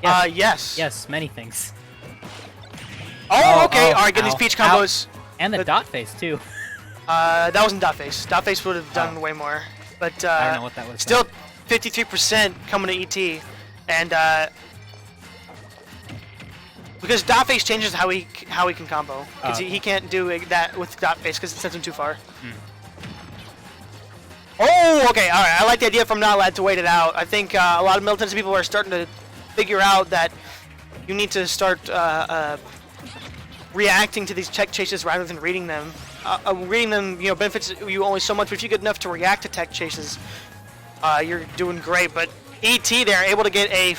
Yes. Yes. Yes, many things. Oh, okay. All right, get ow, these peach ow. combos. And the dot face, too. That wasn't dot face. Dot face would have done way more. But I don't know what that was. still 53% coming to ET. And because dot face changes how he can combo. Because he can't do that with dot face because it sends him too far. Oh, okay. All right. I like the idea from notlad to wait it out. I think a lot of militancy people are starting to figure out that you need to start reacting to these tech chases rather than reading them. Reading them, benefits you only so much. But if you get enough to react to tech chases, you're doing great. But ET, they're able to get a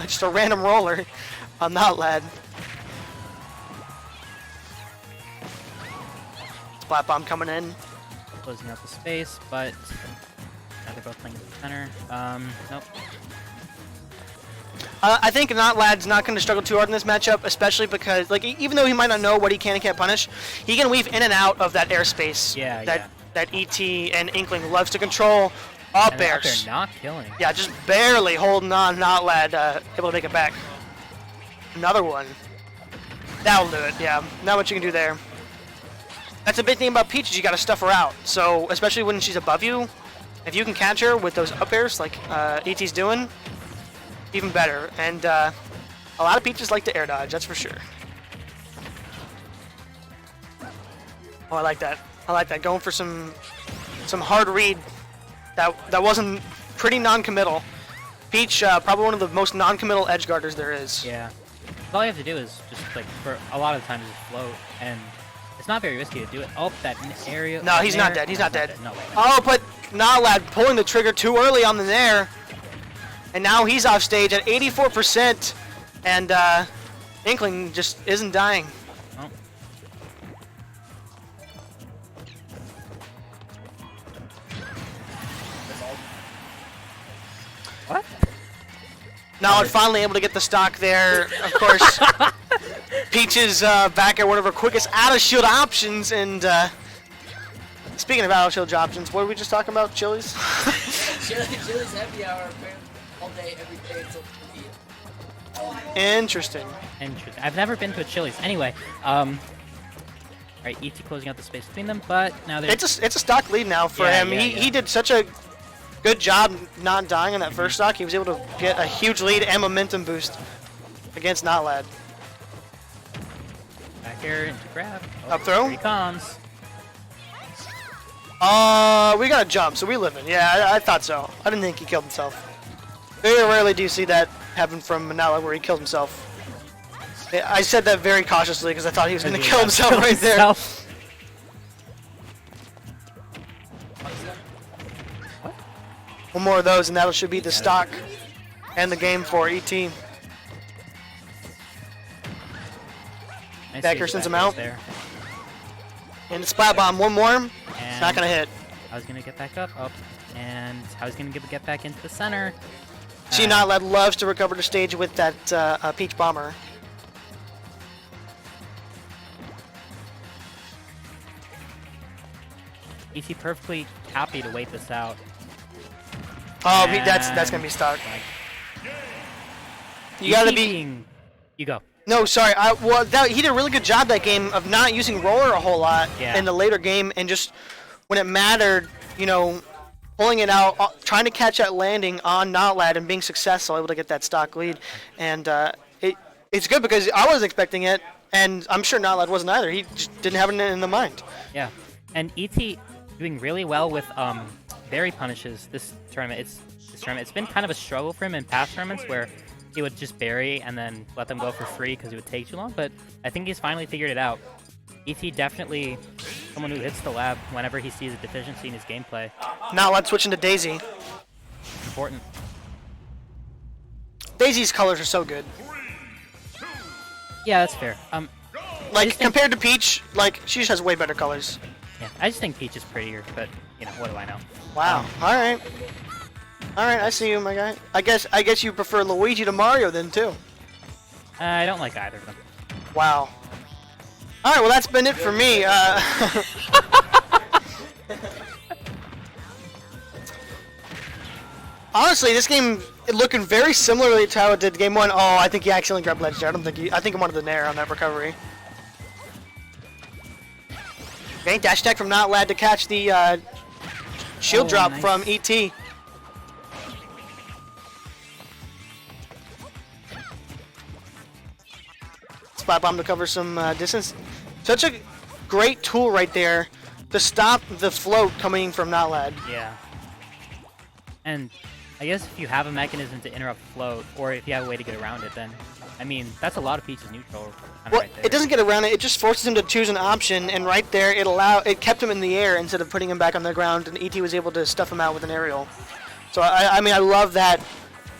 just a random roller on notlad. Splat bomb coming in. Closing out the space, but now they're both playing in the center. Nope. I think notlad's not going to struggle too hard in this matchup, especially because, like, even though he might not know what he can and can't punish, he can weave in and out of that airspace. That ET and Inkling loves to control. Up airs. They're not killing. Yeah, just barely holding on. notlad able to make it back. Another one. That'll do it. Yeah, not much you can do there. That's a big thing about Peach is you got to stuff her out. So especially when she's above you, if you can catch her with those up airs like ET's doing, even better. And a lot of Peaches like to air dodge, that's for sure. Oh, I like that. I like that. Going for some hard read. That wasn't pretty non-committal. Peach, probably one of the most non-committal edge guarders there is. Yeah. All you have to do is just, like, for a lot of times, just float, and it's not very risky to do it. Oh, that area. No, he's not dead. He's not dead. No way. Oh, but notlad pulling the trigger too early on the nair. And now he's off stage at 84%. And Inkling just isn't dying. Oh. What? Now finally able to get the stock there. Of course, Peach is back at one of her quickest out-of-shield options. And speaking of out-of-shield options, what were we just talking about? Chili's? Chili's happy hour all day, every day until 3 p.m. Interesting. Interesting. I've never been to a Chili's. Anyway, alright, ET closing out the space between them, but now they're... It's a stock lead now for him. He did such a good job not dying on that first stock. He was able to get a huge lead and momentum boost against notlad. Back here into grab. Oh, Up throw. Here he comes. We got a jump, so we live in. Yeah, I thought so. I didn't think he killed himself. Very rarely do you see that happen from notlad where he killed himself. I said that very cautiously because I thought he was going to kill himself right there. One more of those, and that should be the stock and the game for ET. Nice Backer sends him out. there. And the splat bomb, one more. It's not going to hit. I was going to get back up, and I was going to get back into the center. See, notlad loves to recover the stage with that Peach Bomber. ET perfectly happy to wait this out. Oh, that's gonna be stock. You gotta be. You go. No, sorry. He did a really good job that game of not using roller a whole lot in the later game, and just when it mattered, pulling it out, trying to catch that landing on notlad and being successful, able to get that stock lead, and it's good because I wasn't expecting it, and I'm sure notlad wasn't either. He just didn't have it in the mind. Yeah, and ET doing really well with berry punishes this tournament. It's been kind of a struggle for him in past tournaments where he would just bury and then let them go for free because it would take too long, but I think he's finally figured it out. ET definitely someone who hits the lab whenever he sees a deficiency in his gameplay. notlad switching to Daisy. Important. Daisy's colors are so good. Yeah, that's fair. Like, compared to Peach, like, she just has way better colors. Yeah, I just think Peach is prettier, but, what do I know? Wow. Alright. Alright, I see you, my guy. I guess you prefer Luigi to Mario then, too. I don't like either of them. Wow. Alright, well, that's been it for me. Honestly, this game looking very similarly to how it did game 1. Oh, I think he accidentally grabbed ledge there. I think he wanted the nair on that recovery. Okay, dash attack from notlad to catch the shield drop nice. from ET. Spot bomb to cover some distance. Such a great tool right there to stop the float coming from notlad. Yeah. And I guess if you have a mechanism to interrupt float, or if you have a way to get around it, then I mean that's a lot of Peach's neutral. Well, Right there. it doesn't get around it. It just forces him to choose an option, and right there, it kept him in the air instead of putting him back on the ground, and ET was able to stuff him out with an aerial. So I mean, I love that,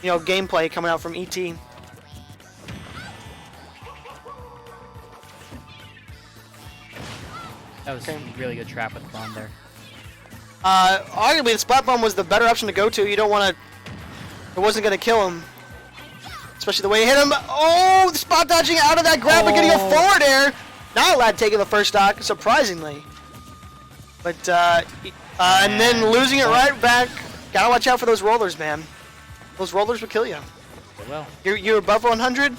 gameplay coming out from ET. That was a really good trap with Bomb there. Arguably, the spot bomb was the better option to go to. You don't want to. It wasn't going to kill him. Especially the way he hit him. Oh, the spot dodging out of that grab and getting a forward air. notlad taking the first stock, surprisingly. But, and then losing it right back. Gotta watch out for those rollers, man. Those rollers will kill you. They will. You're above 100?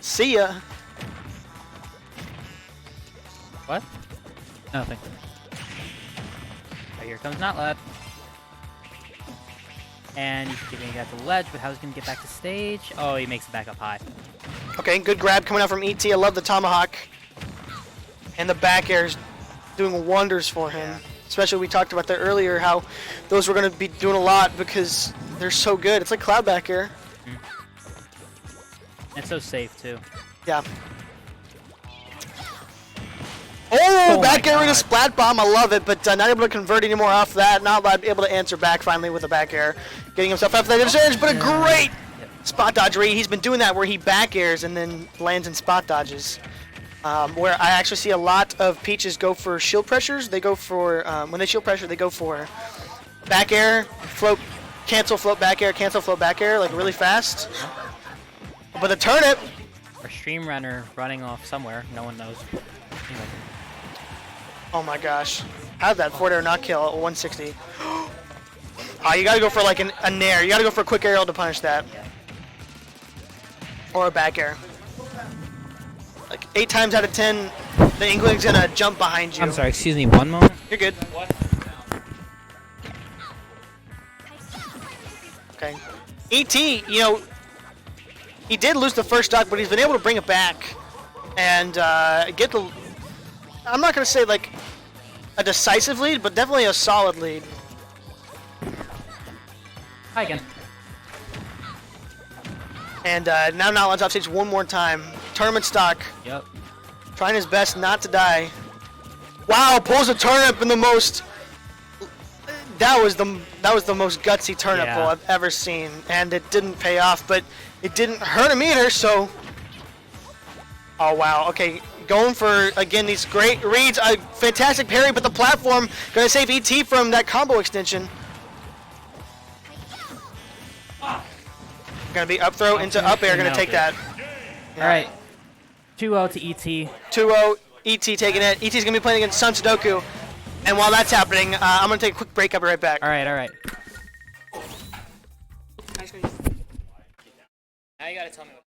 See ya. What? Nothing. Right, here comes notlad. And he's giving it at the ledge, but how's he going to get back to stage? Oh, he makes it back up high. Okay, good grab coming out from ET. I love the tomahawk. And the back air is doing wonders for him. Yeah. Especially we talked about that earlier, how those were going to be doing a lot because they're so good. It's like cloud back air. And so safe, too. Yeah. Oh, back my air with a God. splat bomb. I love it, but not able to convert anymore off that. Not able to answer back finally with a back air. Getting himself after that surge, but a great spot dodge read. He's been doing that where he back airs and then lands in spot dodges. Where I actually see a lot of Peaches go for shield pressures. They go for, when they shield pressure, they go for back air, float, cancel, float, back air, cancel, float, back air, like really fast. But the turnip, Our stream runner running off somewhere. No one knows. Anyway. oh my gosh. How did that forward air not kill at 160? You gotta go for like a nair. You gotta go for a quick aerial to punish that. Or a back air. Like 8 times out of 10, the Inkling's gonna jump behind you. I'm sorry, excuse me, one moment. You're good. Okay. ET, he did lose the first stock, but he's been able to bring it back and get the. I'm not gonna say like a decisive lead, but definitely a solid lead. Hi again. And now notlad's off stage one more time. Tournament stock, Yep. trying his best not to die. Wow, pulls a turnip in the most. That was the most gutsy turnip Yeah. pull I've ever seen, and it didn't pay off, but it didn't hurt him either. So, oh wow, okay, going for again these great reads, a fantastic parry, but the platform gonna save ET from that combo extension. Gonna be up throw into up air, gonna take that. All right. 2-0 to ET. 2-0, ET taking it. ET's gonna be playing against Sun Sudoku. And while that's happening, I'm gonna take a quick break. I'll be right back. All right, all right. Now you gotta tell me what.